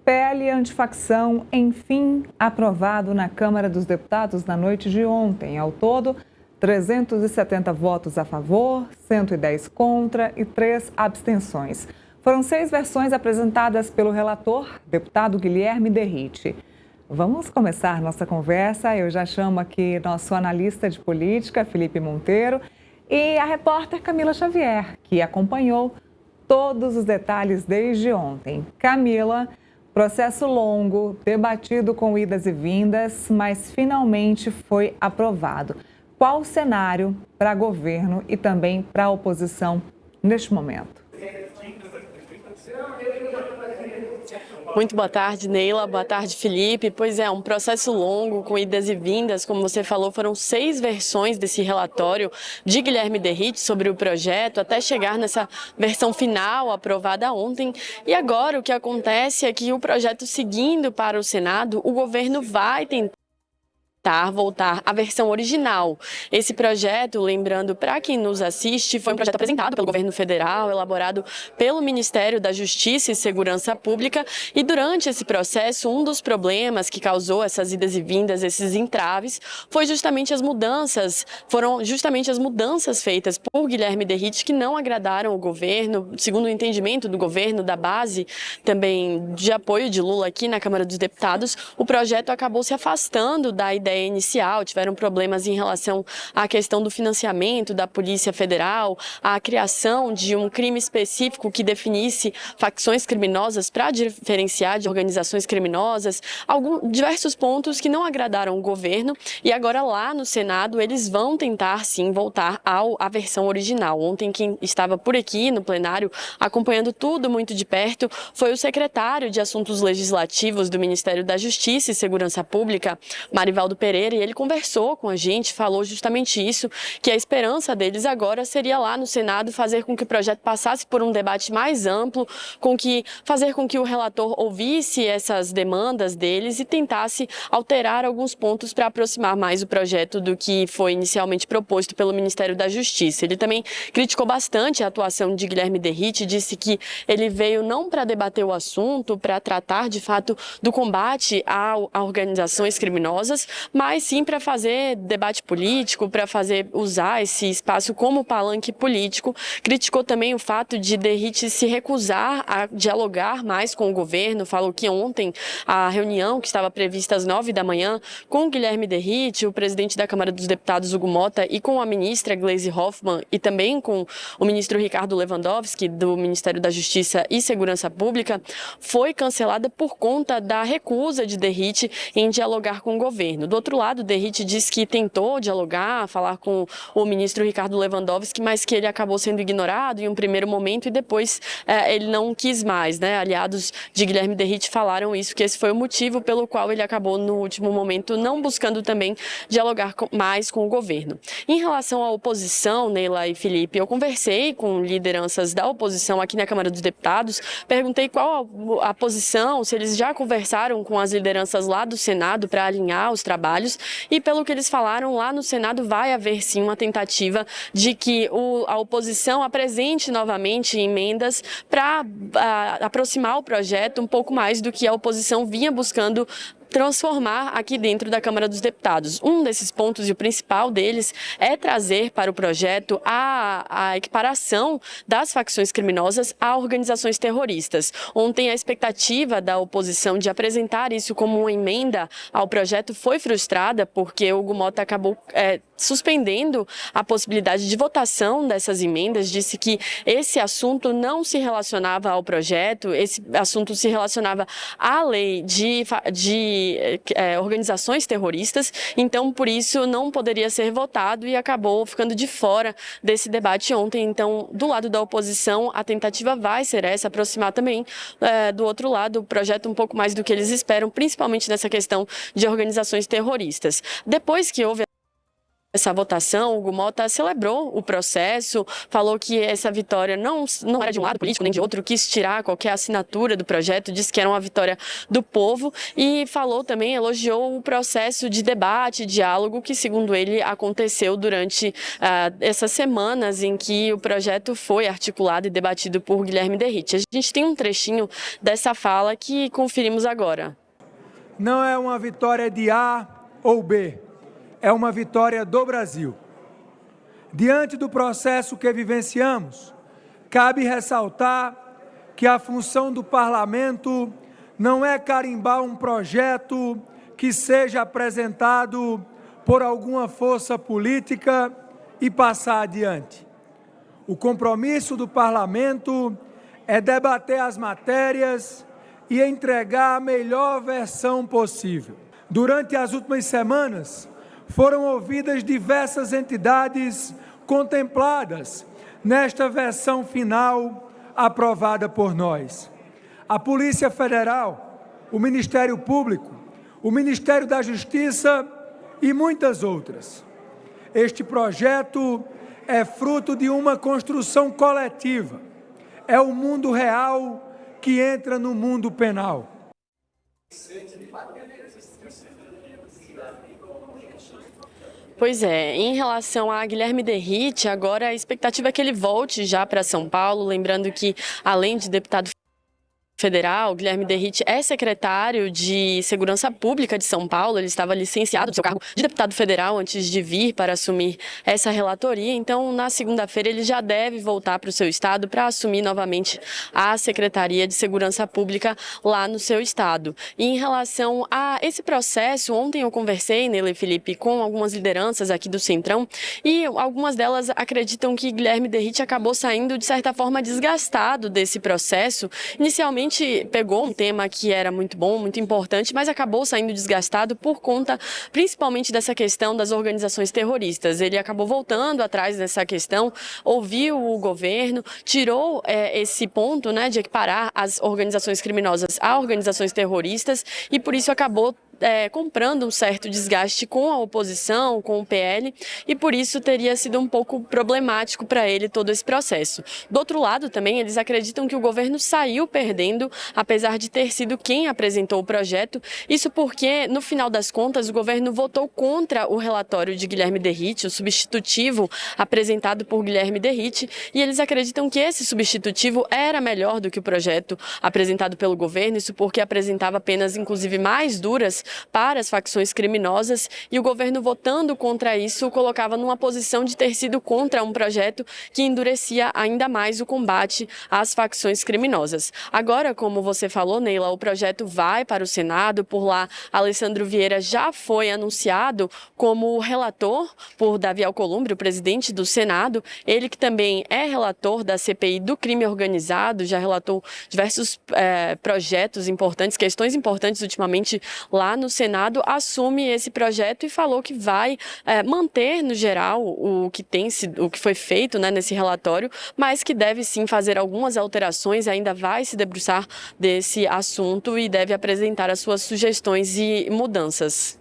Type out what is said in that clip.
PL antifacção, enfim, aprovado na Câmara dos Deputados na noite de ontem. Ao todo, 370 votos a favor, 110 contra e 3 abstenções. Foram 6 versões apresentadas pelo relator, deputado Guilherme Derrite. Vamos começar nossa conversa. Eu já chamo aqui nosso analista de política, Felipe Monteiro, e a repórter Camila Xavier, que acompanhou todos os detalhes desde ontem. Camila, processo longo, debatido com idas e vindas, mas finalmente foi aprovado. Qual o cenário para governo e também para a oposição neste momento? Muito boa tarde, Neila. Boa tarde, Felipe. Pois é, um processo longo, com idas e vindas. Como você falou, foram 6 versões desse relatório de Guilherme Derrite sobre o projeto, até chegar nessa versão final aprovada ontem. E agora o que acontece é que o projeto seguindo para o Senado, o governo vai tentar voltar à versão original. Esse projeto, lembrando para quem nos assiste, foi um projeto apresentado pelo governo federal, elaborado pelo Ministério da Justiça e Segurança Pública, e durante esse processo, um dos problemas que causou essas idas e vindas, esses entraves, foram justamente as mudanças feitas por Guilherme Derrite que não agradaram o governo, segundo o entendimento do governo, da base também de apoio de Lula aqui na Câmara dos Deputados. O projeto acabou se afastando da ideia inicial, tiveram problemas em relação à questão do financiamento da Polícia Federal, à criação de um crime específico que definisse facções criminosas para diferenciar de organizações criminosas, diversos pontos que não agradaram o governo, e agora lá no Senado eles vão tentar sim voltar à versão original. Ontem quem estava por aqui no plenário acompanhando tudo muito de perto foi o secretário de Assuntos Legislativos do Ministério da Justiça e Segurança Pública, Marivaldo Pereira, e ele conversou com a gente, falou justamente isso, que a esperança deles agora seria lá no Senado fazer com que o projeto passasse por um debate mais amplo, fazer com que o relator ouvisse essas demandas deles e tentasse alterar alguns pontos para aproximar mais o projeto do que foi inicialmente proposto pelo Ministério da Justiça. Ele também criticou bastante a atuação de Guilherme Derrite, disse que ele veio não para debater o assunto, para tratar de fato do combate a organizações criminosas, mas sim para fazer debate político, para usar esse espaço como palanque político. Criticou também o fato de Derrite se recusar a dialogar mais com o governo, falou que ontem a reunião que estava prevista às 9 da manhã com Guilherme Derrite, o presidente da Câmara dos Deputados, Hugo Motta, e com a ministra Gleisi Hoffmann e também com o ministro Ricardo Lewandowski, do Ministério da Justiça e Segurança Pública, foi cancelada por conta da recusa de Derrite em dialogar com o governo. Do outro lado, Derrite disse que tentou dialogar, falar com o ministro Ricardo Lewandowski, mas que ele acabou sendo ignorado em um primeiro momento e depois ele não quis mais, né? Aliados de Guilherme Derrite falaram isso, que esse foi o motivo pelo qual ele acabou no último momento não buscando também dialogar mais com o governo. Em relação à oposição, Neila e Felipe, eu conversei com lideranças da oposição aqui na Câmara dos Deputados, perguntei qual a posição, se eles já conversaram com as lideranças lá do Senado para alinhar os trabalhos, e pelo que eles falaram, lá no Senado vai haver sim uma tentativa de que a oposição apresente novamente emendas para aproximar o projeto um pouco mais do que a oposição vinha buscando transformar aqui dentro da Câmara dos Deputados. Um desses pontos, e o principal deles, é trazer para o projeto a equiparação das facções criminosas a organizações terroristas. Ontem a expectativa da oposição de apresentar isso como uma emenda ao projeto foi frustrada, porque o Hugo Motta acabou suspendendo a possibilidade de votação dessas emendas, disse que esse assunto não se relacionava ao projeto, esse assunto se relacionava à lei de organizações terroristas, então por isso não poderia ser votado e acabou ficando de fora desse debate ontem. Então, do lado da oposição, a tentativa vai ser essa, aproximar também do outro lado o projeto um pouco mais do que eles esperam, principalmente nessa questão de organizações terroristas. Depois que houve essa votação, Hugo Mota celebrou o processo, falou que essa vitória não era de um lado político nem de outro, quis tirar qualquer assinatura do projeto, disse que era uma vitória do povo e falou também, elogiou o processo de debate, diálogo que, segundo ele, aconteceu durante essas semanas em que o projeto foi articulado e debatido por Guilherme Derrite. A gente tem um trechinho dessa fala que conferimos agora. Não é uma vitória de A ou B. É uma vitória do Brasil. Diante do processo que vivenciamos, cabe ressaltar que a função do Parlamento não é carimbar um projeto que seja apresentado por alguma força política e passar adiante. O compromisso do Parlamento é debater as matérias e entregar a melhor versão possível. Durante as últimas semanas, foram ouvidas diversas entidades contempladas nesta versão final aprovada por nós. A Polícia Federal, o Ministério Público, o Ministério da Justiça e muitas outras. Este projeto é fruto de uma construção coletiva. É o mundo real que entra no mundo penal. Pois é, em relação a Guilherme Derrite, agora a expectativa é que ele volte já para São Paulo, lembrando que, além de deputado federal, Guilherme Derrite é secretário de Segurança Pública de São Paulo, ele estava licenciado do seu cargo de deputado federal antes de vir para assumir essa relatoria, então na segunda-feira ele já deve voltar para o seu estado para assumir novamente a Secretaria de Segurança Pública lá no seu estado. E em relação a esse processo, ontem eu conversei, Neila Felipe, com algumas lideranças aqui do Centrão e algumas delas acreditam que Guilherme Derrite acabou saindo de certa forma desgastado desse processo. Inicialmente pegou um tema que era muito bom, muito importante, mas acabou saindo desgastado por conta principalmente dessa questão das organizações terroristas. Ele acabou voltando atrás dessa questão, ouviu o governo, tirou esse ponto, né, de equiparar as organizações criminosas a organizações terroristas e por isso acabou comprando um certo desgaste com a oposição, com o PL, e por isso teria sido um pouco problemático para ele todo esse processo. Do outro lado, também, eles acreditam que o governo saiu perdendo, apesar de ter sido quem apresentou o projeto, isso porque, no final das contas, o governo votou contra o relatório de Guilherme Derrite, o substitutivo apresentado por Guilherme Derrite, e eles acreditam que esse substitutivo era melhor do que o projeto apresentado pelo governo, isso porque apresentava penas, inclusive, mais duras para as facções criminosas e o governo votando contra isso colocava numa posição de ter sido contra um projeto que endurecia ainda mais o combate às facções criminosas. Agora, como você falou, Neila, o projeto vai para o Senado, por lá Alessandro Vieira já foi anunciado como relator por Davi Alcolumbre, o presidente do Senado, ele que também é relator da CPI do crime organizado, já relatou diversos projetos importantes, questões importantes ultimamente lá no Senado, assume esse projeto e falou que vai manter, no geral, o que foi feito, né, nesse relatório, mas que deve sim fazer algumas alterações, ainda vai se debruçar desse assunto e deve apresentar as suas sugestões e mudanças.